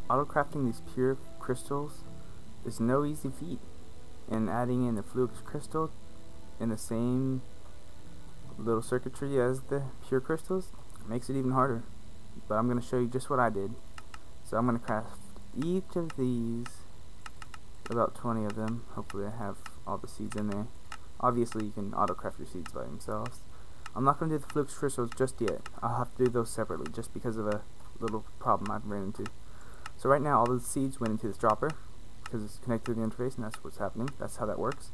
Auto-crafting these pure crystals is no easy feat, and adding in the flux crystal in the same little circuitry as the pure crystals makes it even harder. But I'm going to show you just what I did. So I'm going to craft each of these, about 20 of them. Hopefully I have all the seeds in there. Obviously you can auto-craft your seeds by themselves. I'm not going to do the flux crystals just yet. I'll have to do those separately just because of a little problem I've ran into. So right now all the seeds went into this dropper because it's connected to the interface, and that's what's happening. That's how that works.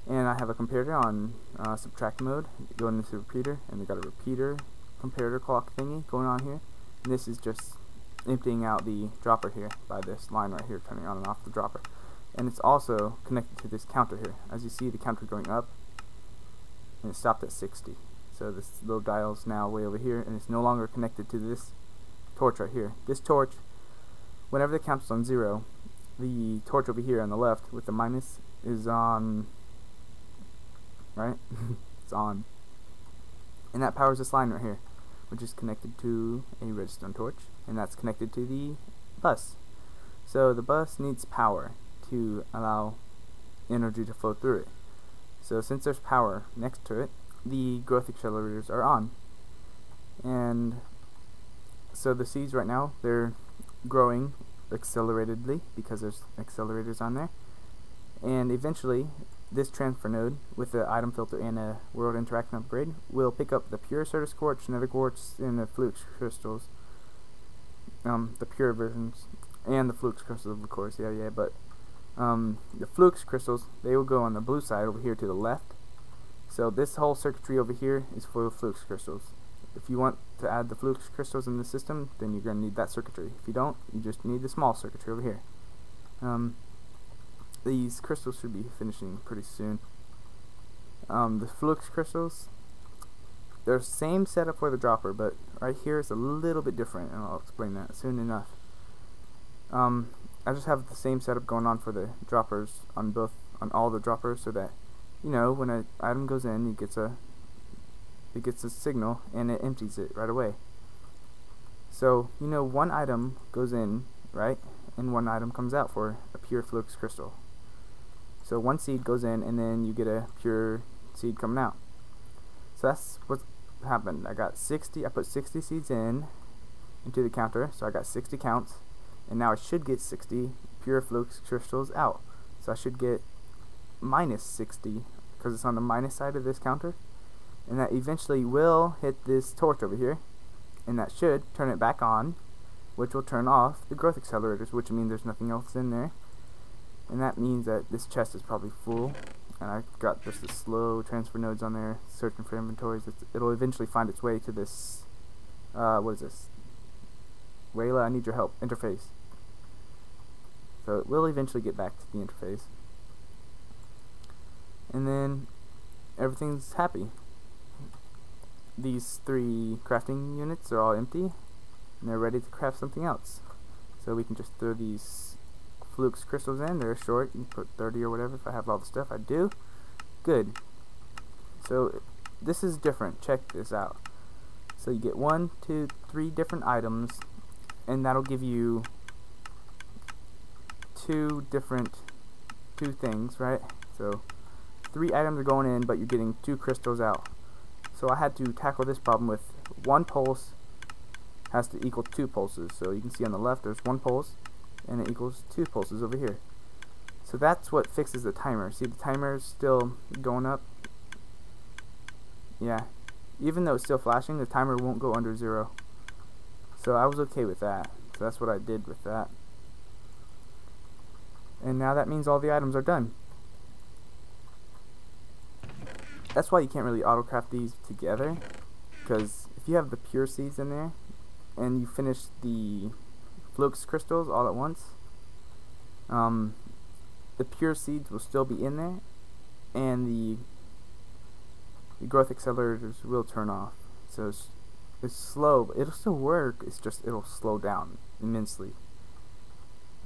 And I have a comparator on subtract mode going into the repeater, and we got a repeater comparator clock thingy going on here. And this is just emptying out the dropper here by this line right here, turning on and off the dropper. And it's also connected to this counter here. As you see, the counter going up, and it stopped at 60. So this little dial is now way over here, and it's no longer connected to this torch right here. This torch, whenever the count is on 0, the torch over here on the left with the minus is on, right? It's on. And that powers this line right here, which is connected to a redstone torch, and that's connected to the bus. So the bus needs power to allow energy to flow through it. So since there's power next to it, the growth accelerators are on. And so the seeds right now, they're growing acceleratedly because there's accelerators on there. And eventually this transfer node with the item filter and a world interaction upgrade will pick up the pure Certus quartz, nether quartz, and the flux crystals, the pure versions, and the flux crystals of course, but the flux crystals, they will go on the blue side over here to the left. So this whole circuitry over here is for the flux crystals. If you want to add the flux crystals in the system, then you're going to need that circuitry. If you don't, you just need the small circuitry over here. These crystals should be finishing pretty soon. The flux crystals, they're same setup for the dropper, but right here is a little bit different, and I'll explain that soon enough. I just have the same setup going on for the droppers on all the droppers, so that, you know, when an item goes in, it gets a signal and it empties it right away. So, you know, one item goes in, right, and one item comes out for a pure flux crystal. So one seed goes in, and then you get a pure seed coming out. So that's what happened. I put 60 seeds into the counter, so I got 60 counts, and now I should get 60 pure flux crystals out. So I should get minus 60 because it's on the minus side of this counter, and that eventually will hit this torch over here, and that should turn it back on, which will turn off the growth accelerators, which means there's nothing else in there. And that means that this chest is probably full, and I've got just the slow transfer nodes on there searching for inventories. It'll eventually find its way to this, what is this? Wayla, I need your help. Interface. So it will eventually get back to the interface. And then everything's happy. These 3 crafting units are all empty, and they're ready to craft something else. So we can just throw these flux crystals in. They're short. You can put 30 or whatever if I have all the stuff. I do. Good. So this is different. Check this out. So you get 1, 2, 3 different items, and that'll give you two things, right? So 3 items are going in, but you're getting 2 crystals out. So I had to tackle this problem with 1 pulse has to equal 2 pulses. So you can see on the left there's 1 pulse, and it equals 2 pulses over here. So that's what fixes the timer. See, the timer is still going up. Yeah, even though it's still flashing, the timer won't go under 0. So I was okay with that. So that's what I did with that. And now that means all the items are done. That's why you can't really auto-craft these together, because if you have the pure seeds in there and you finish the flux crystals all at once, the pure seeds will still be in there, and the growth accelerators will turn off. So it's slow, but it'll still work. It's just it'll slow down immensely.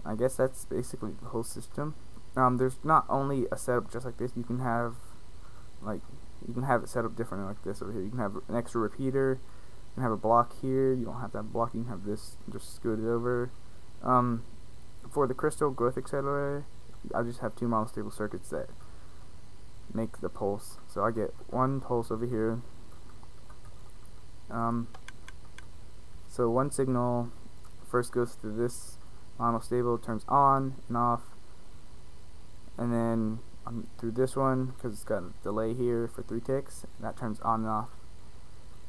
I guess that's basically the whole system. There's not only a setup just like this. You can have it set up differently like this over here. You can have an extra repeater. You can have a block here. You don't have that block. You can have this just scooted over. For the crystal growth accelerator, I just have two monostable circuits that make the pulse. So I get one pulse over here. So one signal first goes through this monostable, turns on and off, and then through this one, because it's got a delay here for 3 ticks, that turns on and off.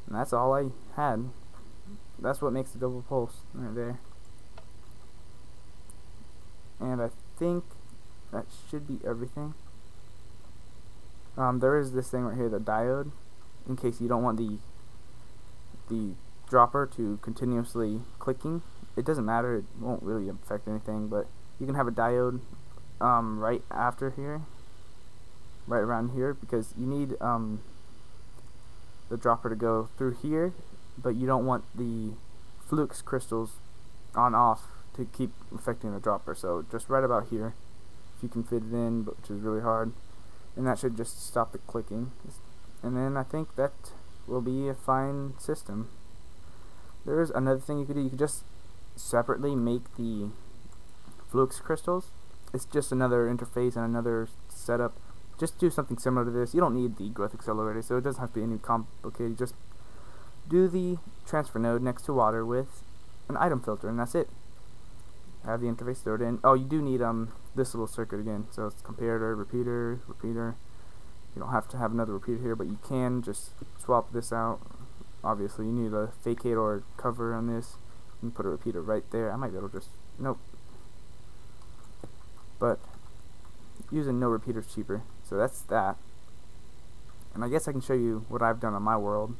And that's all I had. That's what makes the double pulse right there. And I think that should be everything. There is this thing right here, the diode, in case you don't want the dropper to continuously clicking. It doesn't matter, it won't really affect anything, but you can have a diode right after here, right around here, because you need the dropper to go through here, but you don't want the flux crystals on off to keep affecting the dropper. So just right about here, if you can fit it in, which is really hard, and that should just stop the clicking. And then I think that will be a fine system. There is another thing you could do. You could just separately make the flux crystals. It's just another interface and another setup. Just do something similar to this. You don't need the growth accelerator, so it doesn't have to be any complicated. Just do the transfer node next to water with an item filter, and that's it. Have the interface, throw it in. Oh, you do need this little circuit again. So it's comparator, repeater, repeater. You don't have to have another repeater here, but you can just swap this out. Obviously, you need a facade or cover on this. You can put a repeater right there. I might be able to just, nope. But using no repeater is cheaper. So that's that. And I guess I can show you what I've done on my world.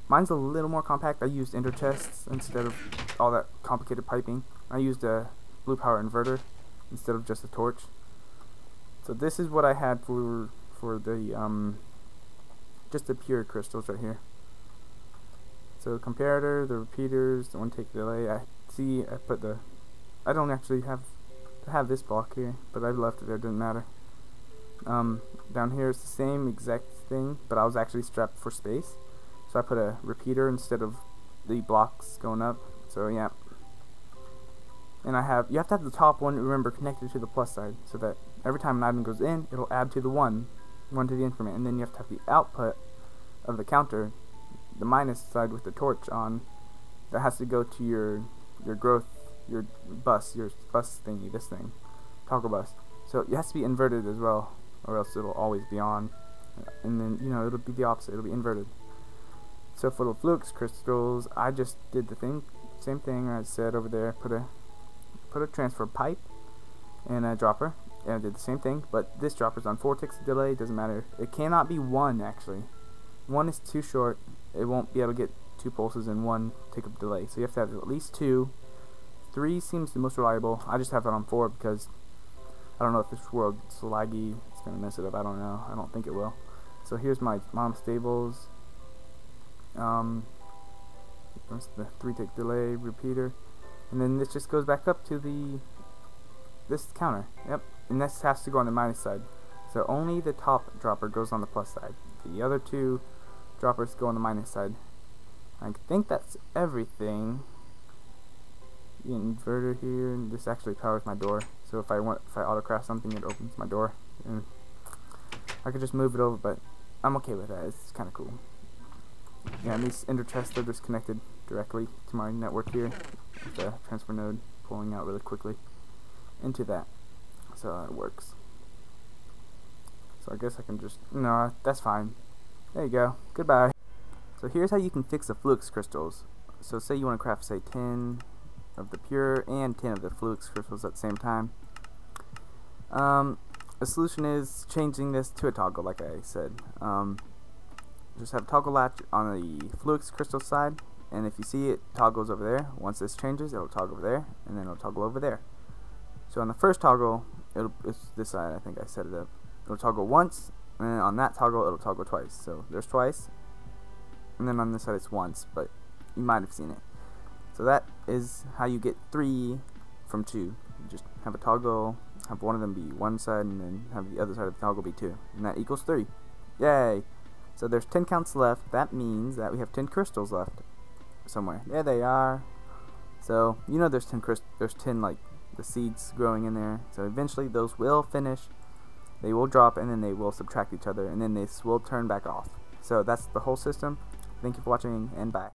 Mine's a little more compact. I used interchests instead of all that complicated piping. I used a blue power inverter instead of just a torch. So this is what I had for the just the pure crystals right here. So comparator, the repeaters, the 1 tick delay. I put the, I don't actually have this block here, but I've left it there, doesn't matter. Down here is the same exact thing, but I was actually strapped for space. So I put a repeater instead of the blocks going up. So yeah. And you have to have the top one, remember, connected to the plus side, so that every time an item goes in, it'll add to the one to the increment. And then you have to have the output of the counter, the minus side with the torch on, that has to go to your growth, your bus thingy, this thing, toggle bus. So it has to be inverted as well, or else it'll always be on. And then, it'll be the opposite, it'll be inverted. So for the flux crystals, I just did the same thing I said over there. Put a transfer pipe and a dropper, and I did the same thing, but this dropper's on 4 ticks of delay. Doesn't matter. It cannot be 1 actually. 1 is too short. It won't be able to get 2 pulses in 1 tick of delay. So you have to have at least 2. 3 seems the most reliable. I just have it on 4 because I don't know if this world's laggy. It's gonna mess it up. I don't know. I don't think it will. So here's my monostables. That's the 3 tick delay repeater, and then this just goes back up to this counter. Yep, and this has to go on the minus side. So only the top dropper goes on the plus side. The other 2 droppers go on the minus side. I think that's everything. The inverter here, and this actually powers my door. So if I autocraft something, it opens my door, and I could just move it over. But I'm okay with that. It's kind of cool. Yeah, and these interchests are just connected directly to my network here, with the transfer node pulling out really quickly into that. So it works. So I guess I can just, no, that's fine. There you go. Goodbye. So here's how you can fix the flux crystals. So say you want to craft, say, 10 of the pure and 10 of the flux crystals at the same time. The solution is changing this to a toggle, like I said. Just have a toggle latch on the flux crystal side, and if you see it toggles over there, once this changes, it'll toggle over there, and then it'll toggle over there. So on the first toggle, it's this side, I think I set it up. It'll toggle once, and then on that toggle, it'll toggle twice. So there's twice, and then on this side, it's once, but you might have seen it. So that is how you get 3 from 2. You just have a toggle, have one of them be one side, and then have the other side of the toggle be 2, and that equals 3. Yay! So there's 10 counts left. That means that we have 10 crystals left somewhere. There they are. So you know there's 10 like the seeds growing in there. So eventually those will finish. They will drop, and then they will subtract each other, and then this will turn back off. So that's the whole system. Thank you for watching, and bye.